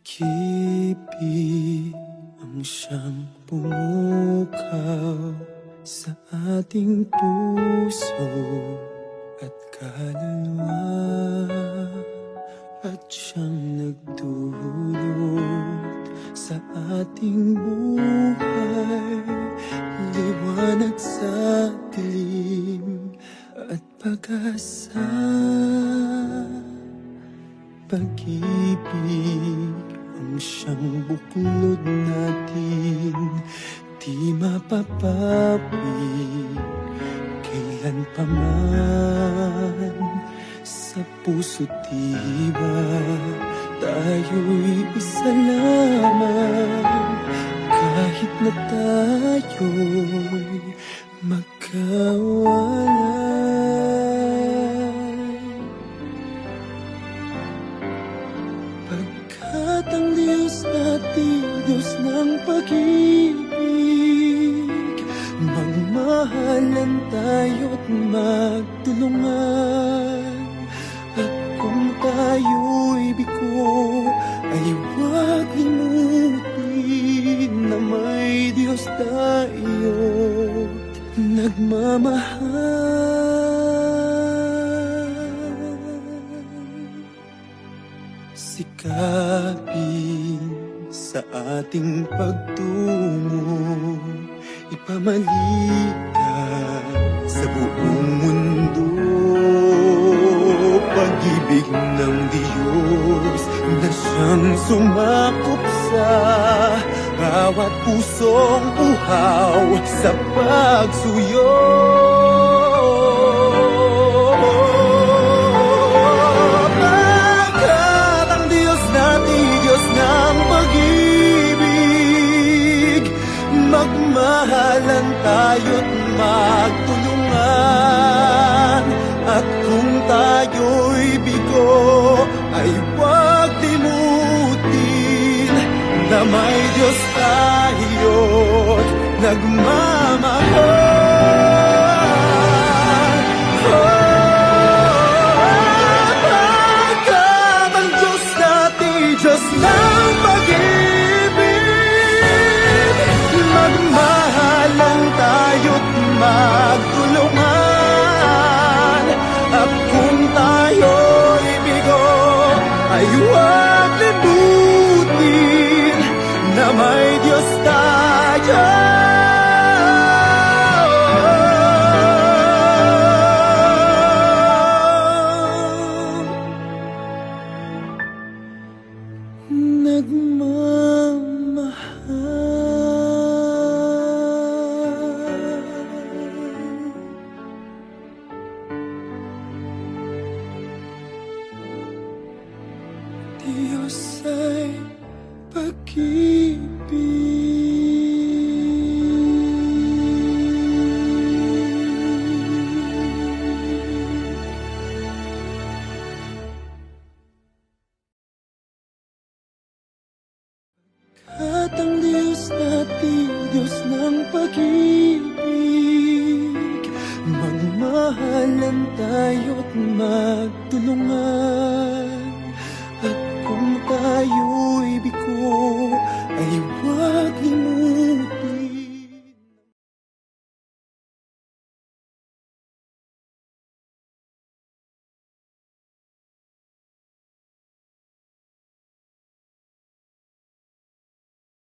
Pag-ibig ang siyang pumukaw sa ating puso at kaluluwa, at siyang nagdulot sa ating buhay, liwanag sa dilim at pag-asa. Pag-ibig ang siyang buklod natin, di mapapawi kailan pa man. Sa puso't diwa tayo'y isa lamang, kahit na tayo'y magkawalay. Pagkat ang Diyos natin, Diyos ng pag-ibig, magmahalan tayo't magtulungan. At kung tayo'y bigo, ay huwag limutin na may Diyos tayo't nagmamahal. Sikapin sa ating pagtungo, ipamalitan sa buong mundo. Pag-ibig ng Diyos na siyang sumakop sa bawat pusong uhaw sa pagsuyo. Pagkat ang Diyos natin, Diyos ng pag-ibig, magmahalan tayo't magtulungan. At kung tayo'y bigo, ay huwag limutin na may Diyos tayo't nagmamahal. Pagkat ang Diyos natin, Diyos ng pag-ibig, magmahalan tayo't magtulungan. At kung tayo'y bigo, ay huwag limutin na may Diyos tayo. Diyos ay at ang Diyos natin, Diyos ng pag-ibig, magmahalan tayo't magtulungan. At kung tayo'y bigo, ay huwag